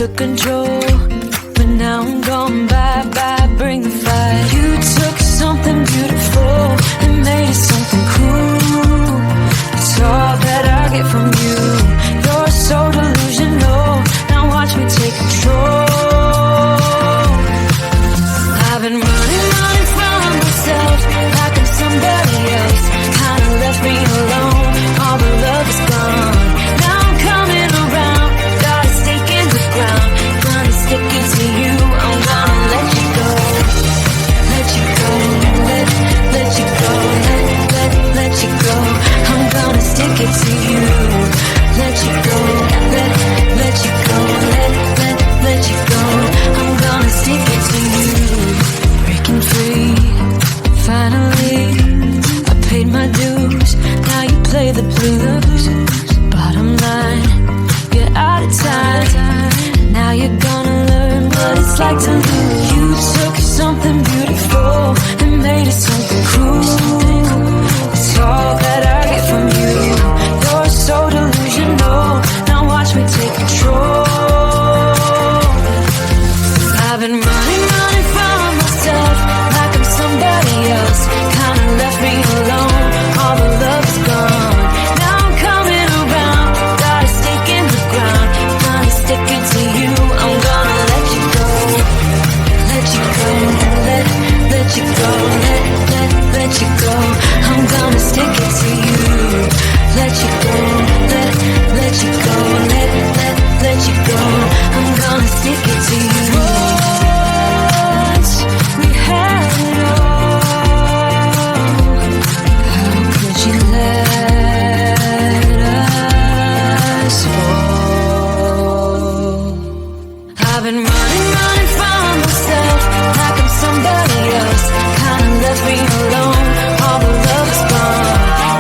took control, but now I'm gone. Bye bye, bring the fire. You took something beautiful and made it something cool. It's all that I get from you. You're so delusional. Now watch me take control. I've been running from myself like I'm somebody else. Kinda left me alone. All the love is gone. Now I'm coming around. Got a stake in the ground. Gonna stick it to you. I'm gonna let you go. Let you go. Let you go. Let you go. I'm gonna stick it to you. Let you go. Let you go. Let you go. I'm gonna stick it to you. Breaking free. Finally, I paid my dues. Now you play the blues. Bottom line, you're out of time. Now you're gonna learn what it's like to lose. You took something beautiful and made it something cruel. It's all that I get from you. You're so delusional. Now watch me take control. I've been running from myself like I'm somebody else. Kinda left me alone. All the love is gone. Now I'm coming around. Got a stake in the ground. Gonna stick it to you. I'm gonna let you go. Let you go. Let you go. Let you go. I'm gonna stick it to you. Let you go. Let you go. Let you go. I'm gonna stick it to you. Once we had it all. How could you let us fall? I've been running from myself like I'm somebody else. Kinda left me alone. All the love is gone.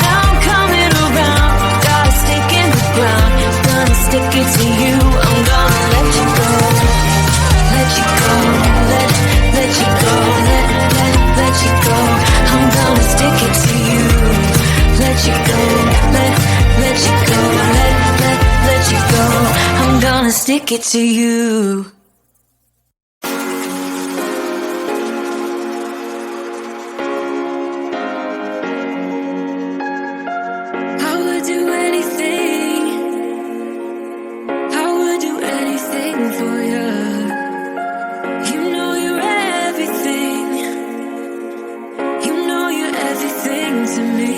Now I'm coming around. Got a stake in the ground. Gonna stick it to you. I'm gonna let you go. Let you go. Let you go. Let you go. I'm gonna stick it to you. Let you go. Let you go. Let you go. I'm gonna stick it to you. I would do anything. I would do anything for you. You know you're everything. You know you're everything to me.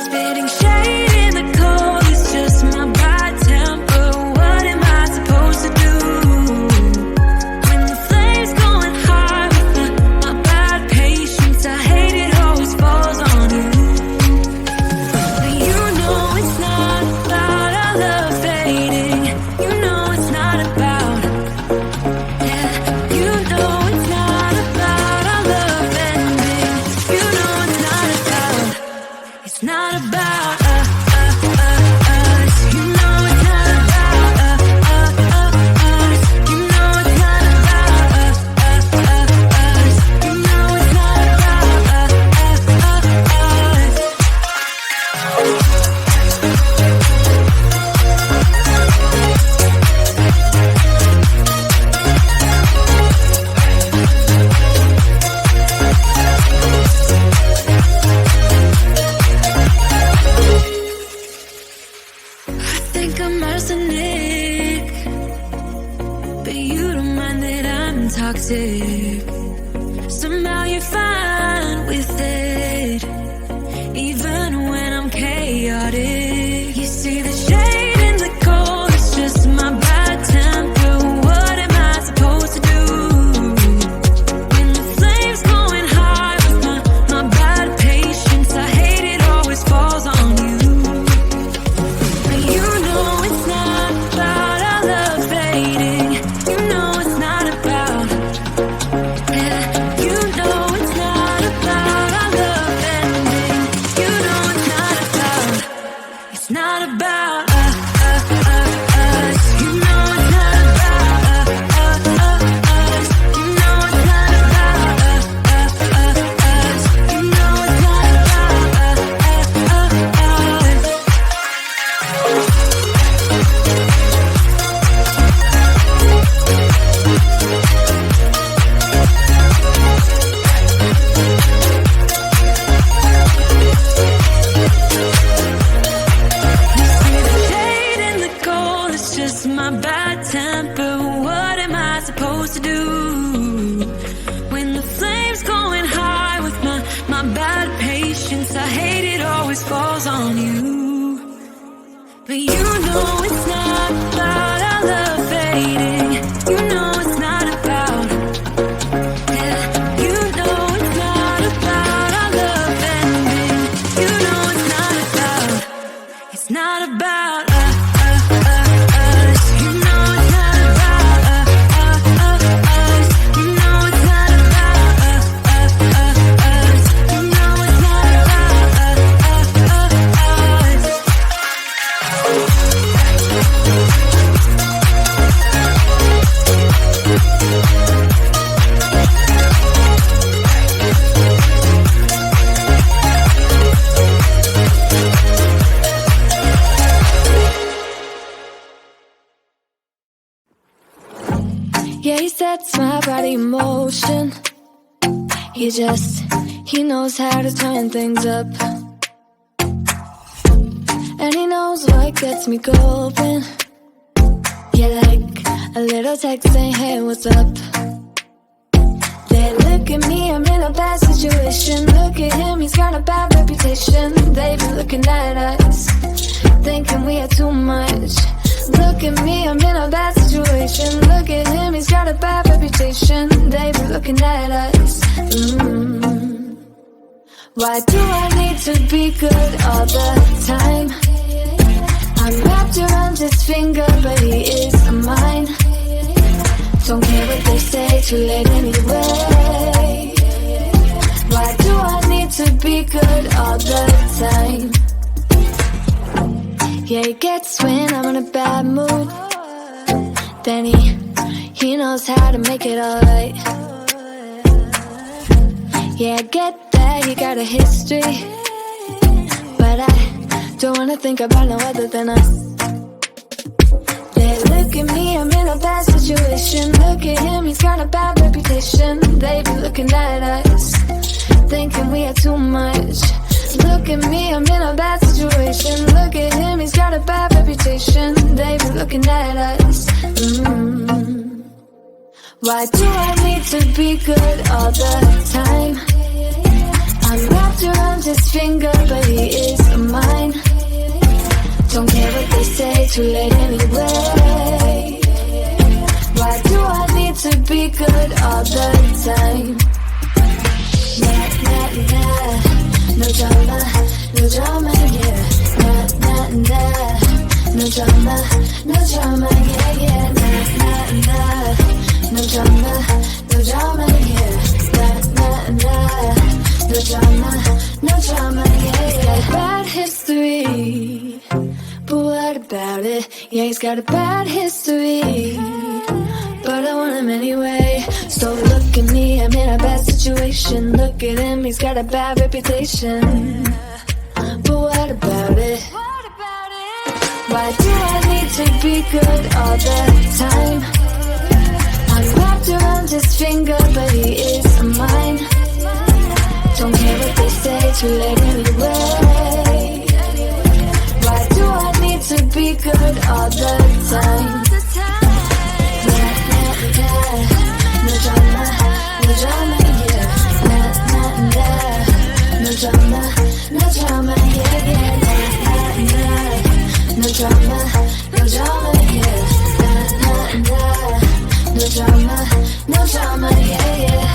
Spitting shade in the cold is just my bad temper. What am I supposed to do? But you know it's not about our love fading. You know it's not about, yeah. You know it's not about our love ending. You know it's not about, it's not about us. You know it's not about us. You know it's not about us. You know it's not about us. Yeah, he sets my body in motion. He knows how to turn things up. And he knows what gets me going. Yeah, like a little text saying, hey, what's up? They look at me, I'm in a bad situation. Look at him, he's got a bad reputation. They be looking at us, thinking we are too much. Look at me, I'm in a bad situation. Look at him, he's got a bad reputation. They be looking at us. Why do I need to be good all the time? I'm wrapped around his finger, but he is mine. Don't care what they say, too late anyway. Why do I need to be good all the time? Yeah, he gets when I'm in a bad mood. Then he knows how to make it alright. Yeah, I get that he got a history, but I don't wanna think about no other than us. They look at me, I'm in a bad situation. Look at him, he's got a bad reputation. They be looking at us, thinking we are too much. Look at me, I'm in a bad situation. Look at him, he's got a bad reputation. They be looking at us. Why do I need to be good all the time? I'm wrapped around his finger, but he is mine. Don't care what they say, too late anyway. Why do I need to be good all the time? Nah, nah, nah. No drama, no drama, yeah. Nah, nah, nah. No drama, no drama, yeah, yeah. Nah, nah, nah. No drama, no drama, yeah. Nah, nah, nah. No drama, no drama, yeah, yeah. Bad history, but what about it? Yeah, he's got a bad history, but I want him anyway. So look at me, I'm in a bad situation. Look at him, he's got a bad reputation, but what about it? Why do I need to be good all the time? I'm wrapped around his finger, but he is mine. Don't care what they say, too late anyway. Why do I need to be good all the time? Nah, nah, nah. No drama, no drama, yeah. Nah, nah, nah. No drama, no drama, yeah, yeah. Nah, nah, nah. No drama, no drama, yeah. Nah, nah, nah. No drama, no drama, yeah, yeah.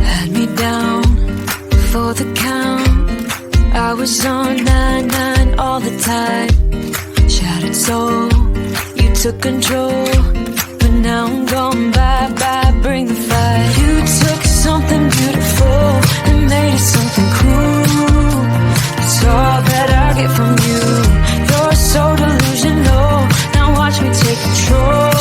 Had me down for the count. I was on 9-9 all the time. Shattered soul, you took control, but now I'm gone bye-bye, bring the fire. You took something beautiful and made it something cruel. It's all that I get from you. You're so delusional, now watch me take control.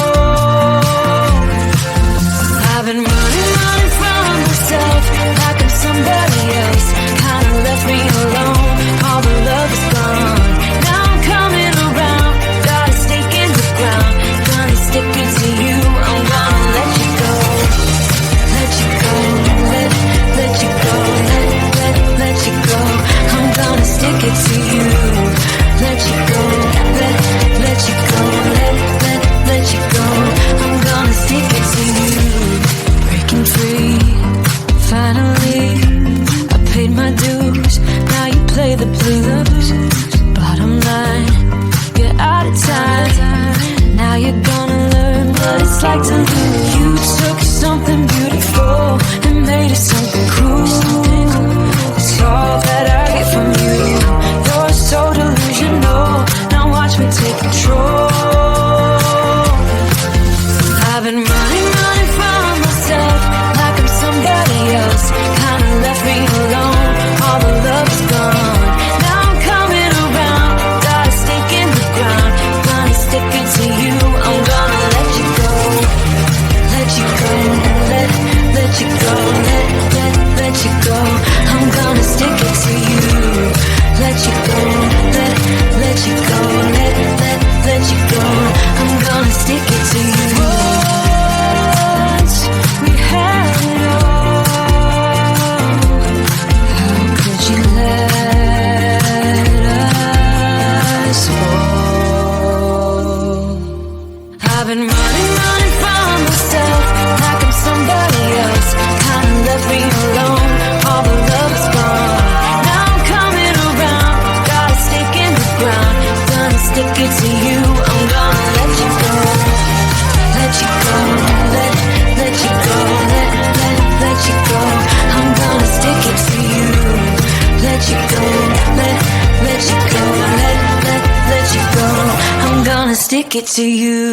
I've been running from myself like I'm somebody else. Kinda left me alone, all the love is gone. Now I'm coming around, got a stake in the ground. Gonna stick it to you, I'm gonna let you go. Let you go, let you go, let you lose. Bottom line, you're out of time. Now you're gonna learn what it's like to lose. You took something beautiful and made it something cruel. It's all that I get from you. You're so delusional. Now watch me take control. I've been running from myself like I'm somebody else. Kinda left me alone. All the love is gone. Now I'm coming around. Got a stake in the ground. Gonna stick it to you. I'm gonna let you go. Let you go. Let you go. Let you go. I'm gonna stick it to you. Let you go. Let you go. Let you go. I'm gonna stick it to you. Once we had it all. How could you let us fall? I've been running from myself like I'm somebody else. Kinda left me alone. All the love is gone. Now I'm coming around. Got a stake in the ground. Gonna stick it to you. I'm gonna let you go. Let you go. Let you go. Let you go. I'm gonna stick it to you. Let you go. Let you go. Let you go. I'm gonna stick it to you.